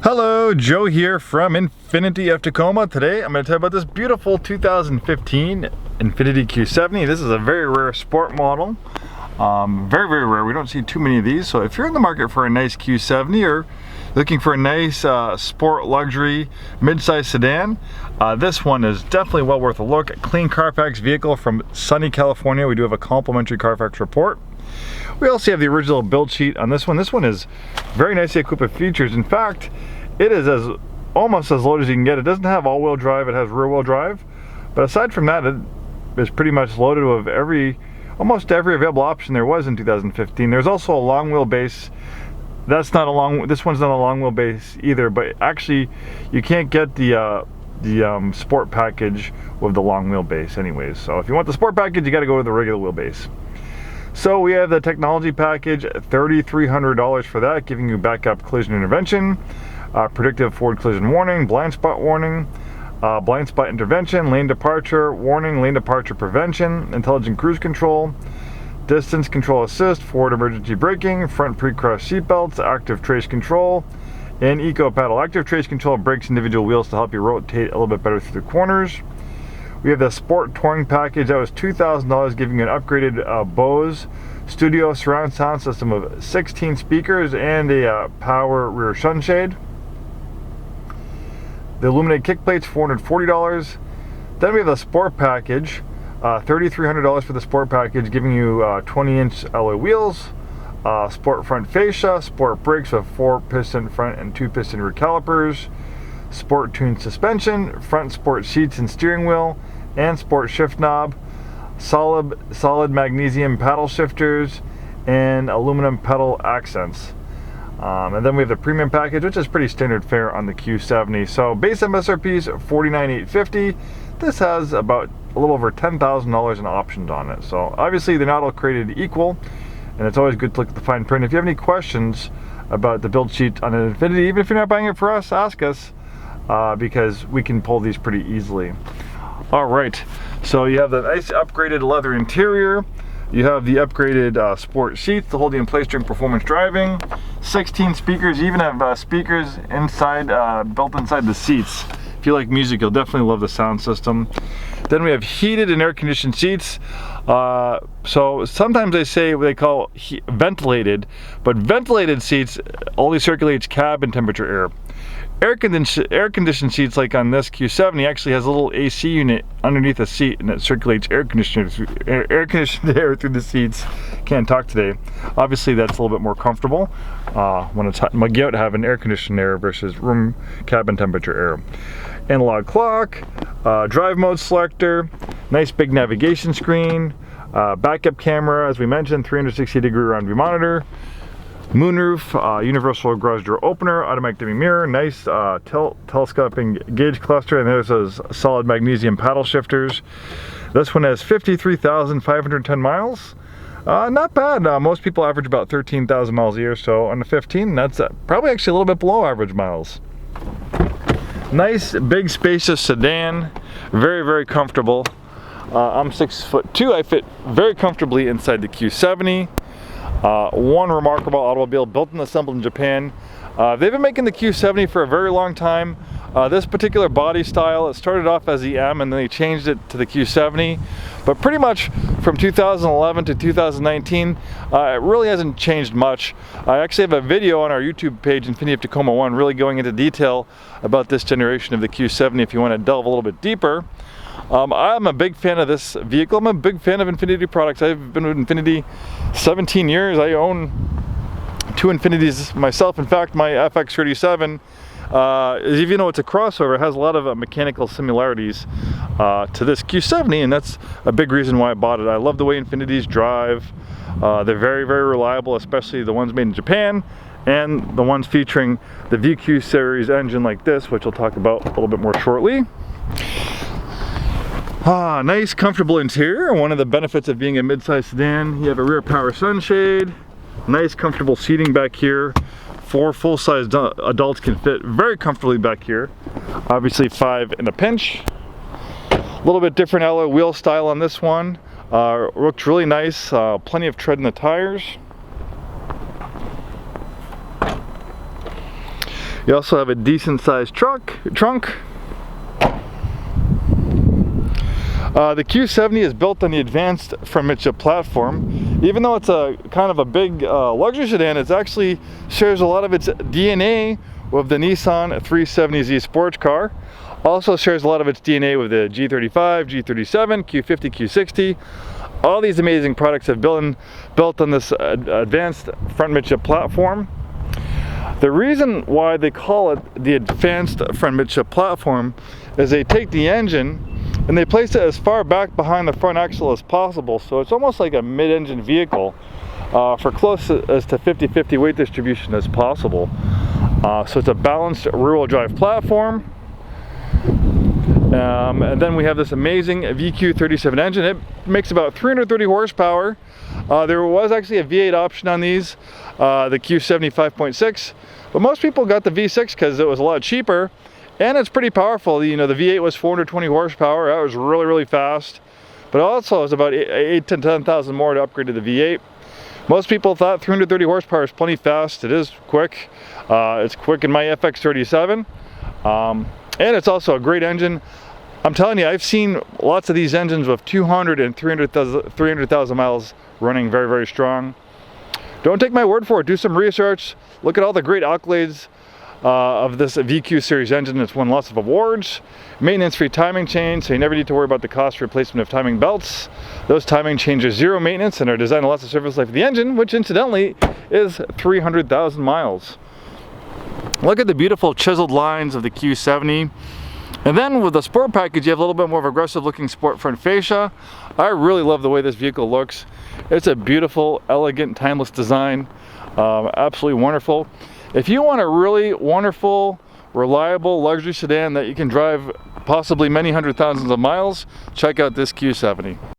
Hello, Joe here from Infiniti of Tacoma. Today I'm going to tell you about this beautiful 2015 Infiniti Q70. This is a very rare sport model. Very rare. We don't see too many of these. So if you're in the market for a nice Q70 or looking for a nice sport luxury mid-size sedan, this one is definitely well worth a look. A clean Carfax vehicle from sunny California. We do have a complimentary Carfax report. We also have the original build sheet on this one. This one is very nicely equipped with features. In fact, it is almost as loaded as you can get. It doesn't have all-wheel drive, it has rear-wheel drive. But aside from that, it is pretty much loaded with almost every available option there was in 2015. There's also a long wheelbase. This one's not a long wheelbase either, but actually you can't get the sport package with the long wheelbase anyways. So if you want the sport package, you got to go to the regular wheelbase. So we have the technology package, $3,300 for that, giving you backup collision intervention, predictive forward collision warning, blind spot warning, blind spot intervention, lane departure warning, lane departure prevention, intelligent cruise control, distance control assist, forward emergency braking, front pre-cross seatbelts, active trace control, and eco paddle. Active trace control breaks individual wheels to help you rotate a little bit better through the corners. We have the Sport Touring package. That was $2,000, giving you an upgraded Bose Studio surround sound system with 16 speakers and a power rear sunshade. The illuminated kick plates, $440. Then we have the Sport package, $3,300 for the Sport package, giving you 20-inch alloy wheels, Sport front fascia, Sport brakes with 4-piston front and 2-piston rear calipers, Sport tuned suspension, front sport seats and steering wheel, and sport shift knob, solid magnesium paddle shifters, and aluminum pedal accents. And then we have the premium package, which is pretty standard fare on the Q70. So base MSRP is $49,850. This has about a little over $10,000 in options on it. So obviously they're not all created equal, and it's always good to look at the fine print. If you have any questions about the build sheet on an Infiniti, even if you're not buying it for us, ask us. Because we can pull these pretty easily. Alright, so you have the nice upgraded leather interior, you have the upgraded sport seats to hold you in place during performance driving, 16 speakers. You even have speakers inside, built inside the seats. If you like music, you'll definitely love the sound system. Then we have heated and air conditioned seats. So sometimes they call ventilated, but ventilated seats only circulates cabin temperature air. Air conditioned seats, like on this Q70, actually has a little AC unit underneath the seat, and it circulates air conditioned air through the seats. Can't talk today. Obviously, that's a little bit more comfortable when it's hot and muggy out to have an air conditioned air versus room cabin temperature air. Analog clock, drive mode selector, nice big navigation screen, backup camera, as we mentioned, 360-degree round view monitor. Moonroof, universal garage door opener, automatic dimming mirror, nice telescoping gauge cluster, and there's those solid magnesium paddle shifters. This one has 53,510 miles. Not bad. Most people average about 13,000 miles a year, so on the 15, that's probably actually a little bit below average miles. Nice, big, spacious sedan. Very comfortable. I'm 6'2". I fit very comfortably inside the Q70. One remarkable automobile built and assembled in Japan. They've been making the Q70 for a very long time. This particular body style, it started off as the M and then they changed it to the Q70. But pretty much from 2011 to 2019, it really hasn't changed much. I actually have a video on our YouTube page, Infiniti of Tacoma 1, really going into detail about this generation of the Q70 if you want to delve a little bit deeper. I'm a big fan of this vehicle. I'm a big fan of Infiniti products. I've been with Infiniti 17 years. I own 2 Infinitis myself. In fact, my FX37, even though it's a crossover, it has a lot of mechanical similarities to this Q70, and that's a big reason why I bought it. I love the way Infinitis drive. They're very reliable, especially the ones made in Japan, and the ones featuring the VQ series engine like this, which we'll talk about a little bit more shortly. Nice, comfortable interior. One of the benefits of being a mid-size sedan, you have a rear power sunshade, nice, comfortable seating back here. 4 full-sized adults can fit very comfortably back here. Obviously 5 in a pinch. A little bit different alloy wheel style on this one. Looks really nice. Plenty of tread in the tires. You also have a decent sized trunk. The Q70 is built on the advanced front midship platform. Even though it's a kind of a big luxury sedan, it actually shares a lot of its DNA with the Nissan 370Z sports car. Also shares a lot of its DNA with the G35, G37, Q50, Q60. All these amazing products have been built on this advanced front midship platform. The reason why they call it the advanced front midship platform is they take the engine and they place it as far back behind the front axle as possible, so it's almost like a mid-engine vehicle for close as to 50-50 weight distribution as possible. So it's a balanced rear-wheel drive platform. And then we have this amazing VQ37 engine. It makes about 330 horsepower. There was actually a V8 option on these, the Q70 5.6, but most people got the V6 because it was a lot cheaper. And it's pretty powerful. You know, the V8 was 420 horsepower. That was really, really fast. But also it was about 8 to 10,000 more to upgrade to the V8. Most people thought 330 horsepower is plenty fast. It is quick. It's quick in my FX37. And it's also a great engine. I'm telling you, I've seen lots of these engines with 200 and 300,000 miles running very, very strong. Don't take my word for it. Do some research. Look at all the great accolades of this VQ series engine. It's won lots of awards. Maintenance-free timing chain, so you never need to worry about the cost replacement of timing belts. Those timing chains are zero maintenance and are designed to last the service life of the engine, which incidentally is 300,000 miles. Look at the beautiful chiseled lines of the Q70. And then with the sport package, you have a little bit more of aggressive looking sport front fascia. I really love the way this vehicle looks. It's a beautiful, elegant, timeless design. Absolutely wonderful. If you want a really wonderful, reliable luxury sedan that you can drive possibly many hundred thousands of miles, check out this Q70.